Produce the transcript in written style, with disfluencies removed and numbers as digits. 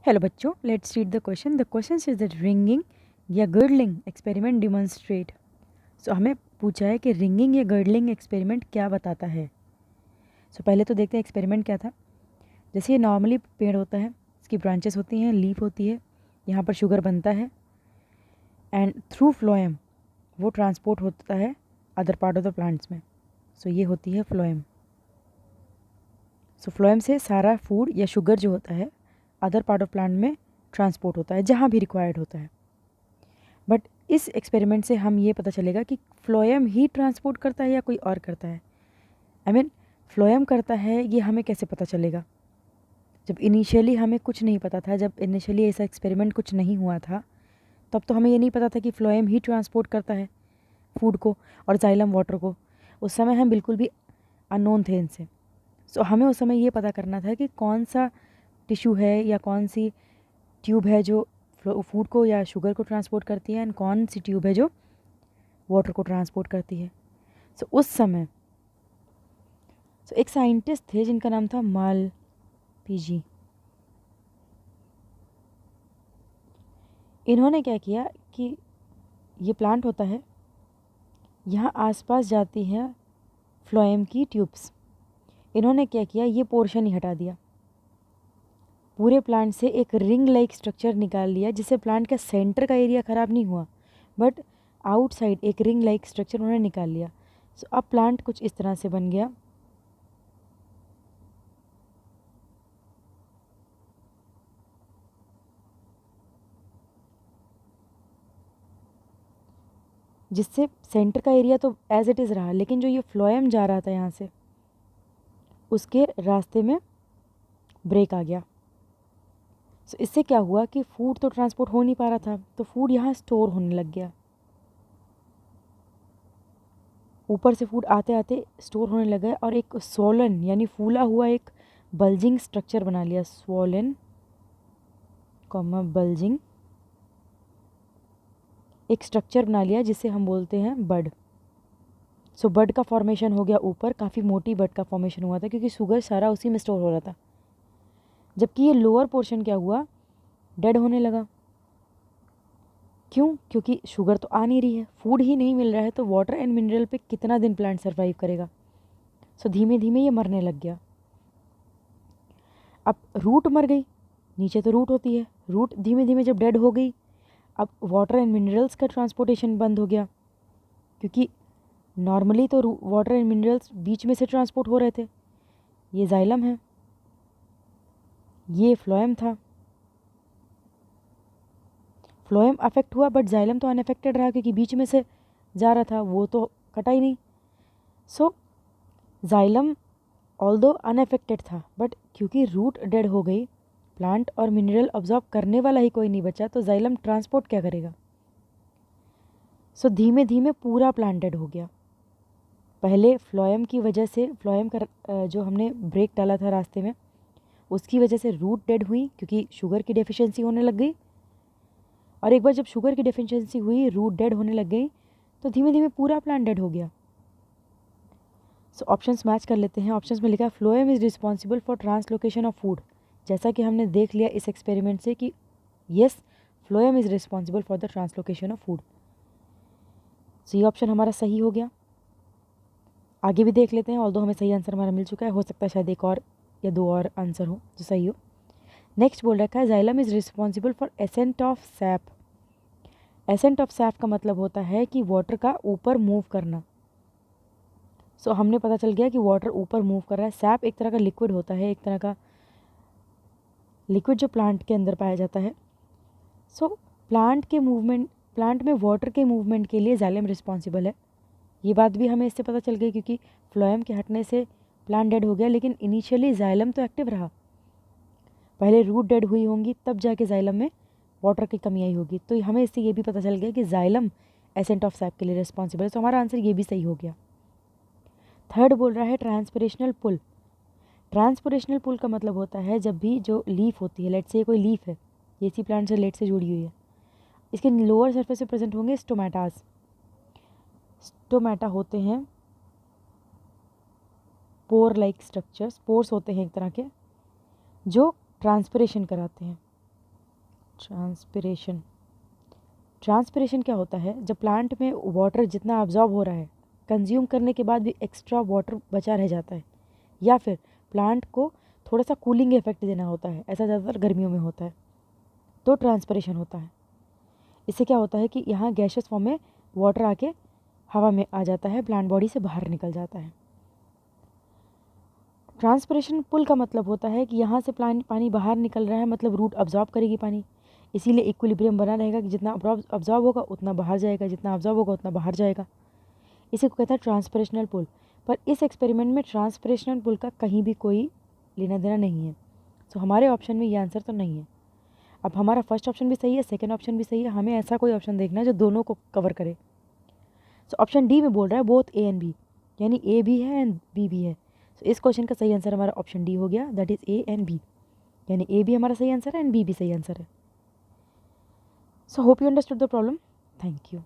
Hello बच्चों, let's read the question. The question is that ringing या girdling experiment demonstrate. सो हमें पूछा है कि रिंगिंग या गर्डलिंग एक्सपेरिमेंट क्या बताता है। पहले तो देखते हैं एक्सपेरिमेंट क्या था। जैसे ये नॉर्मली पेड़ होता है, इसकी ब्रांचेस होती हैं, लीफ होती है, यहाँ पर शुगर बनता है एंड थ्रू फ्लोएम वो ट्रांसपोर्ट होता है other part of the plants में। ये होती है फ्लोएम। फ्लोएम से सारा फूड या शुगर जो होता है अदर पार्ट ऑफ प्लांट में ट्रांसपोर्ट होता है जहाँ भी रिक्वायर्ड होता है। बट इस एक्सपेरिमेंट से हम ये पता चलेगा कि फ्लोएम ही ट्रांसपोर्ट करता है या कोई और करता है। फ्लोएम करता है, ये हमें कैसे पता चलेगा? जब इनिशियली हमें कुछ नहीं पता था, जब इनिशियली ऐसा एक्सपेरिमेंट कुछ नहीं हुआ था, तब तो हमें ये नहीं पता था कि फ्लोएम ही ट्रांसपोर्ट करता है फूड को और जाइलम वाटर को। उस समय हम बिल्कुल भी अननोन थे इनसे। हमें उस समय ये पता करना था कि कौन सा टिश्यू है या कौन सी ट्यूब है जो फूड को या शुगर को ट्रांसपोर्ट करती है एंड कौन सी ट्यूब है जो वाटर को ट्रांसपोर्ट करती है। उस समय एक साइंटिस्ट थे जिनका नाम था माल पीजी। इन्होंने क्या किया कि ये प्लांट होता है, यहाँ आसपास जाती हैं फ्लोएम की ट्यूब्स। इन्होंने क्या किया, ये पोर्शन ही हटा दिया, पूरे प्लांट से एक रिंग लाइक स्ट्रक्चर निकाल लिया, जिससे प्लांट का सेंटर का एरिया ख़राब नहीं हुआ, बट आउटसाइड एक रिंग लाइक स्ट्रक्चर उन्होंने निकाल लिया। अब प्लांट कुछ इस तरह से बन गया। जिससे सेंटर का एरिया तो एज इट इज़ रहा, लेकिन जो ये फ्लोएम जा रहा था यहाँ से, उसके रास्ते में ब्रेक आ गया। इससे क्या हुआ कि फूड तो ट्रांसपोर्ट हो नहीं पा रहा था, तो फूड यहाँ स्टोर होने लग गया। ऊपर से फूड आते आते स्टोर होने लगा और एक स्वोलन यानी फूला हुआ एक बल्जिंग स्ट्रक्चर बना लिया। स्वोलन कॉमा बल्जिंग एक स्ट्रक्चर बना लिया जिसे हम बोलते हैं बड। बड का फॉर्मेशन हो गया ऊपर, काफ़ी मोटी बड का फॉर्मेशन हुआ था क्योंकि शुगर सारा उसी में स्टोर हो रहा था। जबकि ये लोअर पोर्शन क्या हुआ, डेड होने लगा। क्यों? क्योंकि शुगर तो आ नहीं रही है, फूड ही नहीं मिल रहा है, तो वाटर एंड मिनरल पे कितना दिन प्लांट सर्वाइव करेगा। धीमे धीमे ये मरने लग गया। अब रूट मर गई, नीचे तो रूट होती है, रूट धीमे धीमे जब डेड हो गई, अब वाटर एंड मिनरल्स का ट्रांसपोर्टेशन बंद हो गया, क्योंकि नॉर्मली तो वाटर एंड मिनरल्स बीच में से ट्रांसपोर्ट हो रहे थे। ये जाइलम है, ये फ्लोएम था। फ्लोएम अफेक्ट हुआ बट जाइलम तो अनअफेक्टेड रहा, क्योंकि बीच में से जा रहा था, वो तो कटा ही नहीं। जाइलम ऑल्दो अनअफेक्टेड था, बट क्योंकि रूट डेड हो गई, प्लांट और मिनरल ऑब्जॉर्ब करने वाला ही कोई नहीं बचा, तो जाइलम ट्रांसपोर्ट क्या करेगा। धीमे धीमे पूरा प्लांट डेड हो गया। पहले फ्लोएम की वजह से, फ्लोएम का जो हमने ब्रेक डाला था रास्ते में, उसकी वजह से रूट डेड हुई क्योंकि शुगर की डेफिशिएंसी होने लग गई। और एक बार जब शुगर की डेफिशिएंसी हुई, रूट डेड होने लग गई, तो धीमे धीमे पूरा प्लांट डेड हो गया। ऑप्शंस मैच कर लेते हैं। ऑप्शंस में लिखा है phloem is responsible for translocation of food. जैसा कि हमने देख लिया इस एक्सपेरिमेंट से कि yes, phloem is responsible for the translocation of food. ये ऑप्शन हमारा सही हो गया। आगे भी देख लेते हैं, ऑल्दो हमें सही आंसर हमारा मिल चुका है, हो सकता है शायद एक और या दो और आंसर हो जो सही हो। नेक्स्ट बोल रखा है xylem is responsible for ascent of SAP. Ascent of SAP का मतलब होता है कि वाटर का ऊपर मूव करना। हमने पता चल गया कि वाटर ऊपर मूव कर रहा है। सैप एक तरह का लिक्विड होता है, एक तरह का लिक्विड जो प्लांट के अंदर पाया जाता है। प्लांट के मूवमेंट, प्लांट में वाटर के मूवमेंट के लिए जाइलम रिस्पॉन्सिबल है। ये बात भी हमें इससे पता चल गई क्योंकि फ्लोएम के हटने से प्लांट डेड हो गया, लेकिन इनिशियली जाइलम तो एक्टिव रहा। पहले रूट डेड हुई होंगी, तब जाके जाइलम में वाटर की कमी आई होगी। तो हमें इससे ये भी पता चल गया कि जाइलम एसेंट ऑफ सैप के लिए रिस्पॉन्सिबल है। हमारा आंसर ये भी सही हो गया। थर्ड बोल रहा है ट्रांसपिरेशनल पुल। ट्रांसपिरेशनल पुल का मतलब होता है जब भी जो लीफ होती है, लेट से कोई लीफ है, ये इसी प्लांट से लेट से जुड़ी हुई है, इसके लोअर सरफेस पे प्रेजेंट होंगे स्टोमेटास। स्टोमेटा होते हैं पोर लाइक स्ट्रक्चर्स, पोर्स होते हैं एक तरह के जो ट्रांसपिरेशन कराते हैं। ट्रांसपिरेशन। ट्रांसपिरेशन क्या होता है? जब प्लांट में वाटर जितना अब्जॉर्ब हो रहा है, कंज्यूम करने के बाद भी एक्स्ट्रा वाटर बचा रह जाता है, या फिर प्लांट को थोड़ा सा कूलिंग इफेक्ट देना होता है, ऐसा ज़्यादातर गर्मियों में होता है, तो ट्रांसपिरेशन होता है। इससे क्या होता है कि यहाँ गैशियस फॉर्म में वाटर आके हवा में आ जाता है, प्लांट बॉडी से बाहर निकल जाता है। ट्रांसपिरेशन पुल का मतलब होता है कि यहाँ से पानी बाहर निकल रहा है, मतलब रूट अब्जॉर्ब करेगी पानी, इसीलिए इक्विलिब्रियम बना रहेगा कि जितना अब्जॉर्ब होगा उतना बाहर जाएगा, जितना अब्जॉर्ब होगा उतना बाहर जाएगा। इसी को कहता है ट्रांसपिरेशनल पुल। पर इस एक्सपेरिमेंट में ट्रांसपिरेशनल पुल का कहीं भी कोई लेना देना नहीं है, तो हमारे ऑप्शन में ये आंसर तो नहीं है। अब हमारा फर्स्ट ऑप्शन भी सही है, सेकेंड ऑप्शन भी सही है, हमें ऐसा कोई ऑप्शन देखना है जो दोनों को कवर करे। सो ऑप्शन डी में बोल रहा है बोथ ए एंड बी, यानी ए भी है एंड बी भी है। सो इस क्वेश्चन का सही आंसर हमारा ऑप्शन डी हो गया, that is A and B, यानी ए भी हमारा सही आंसर है एंड बी भी सही आंसर है। So hope you understood the problem. Thank you.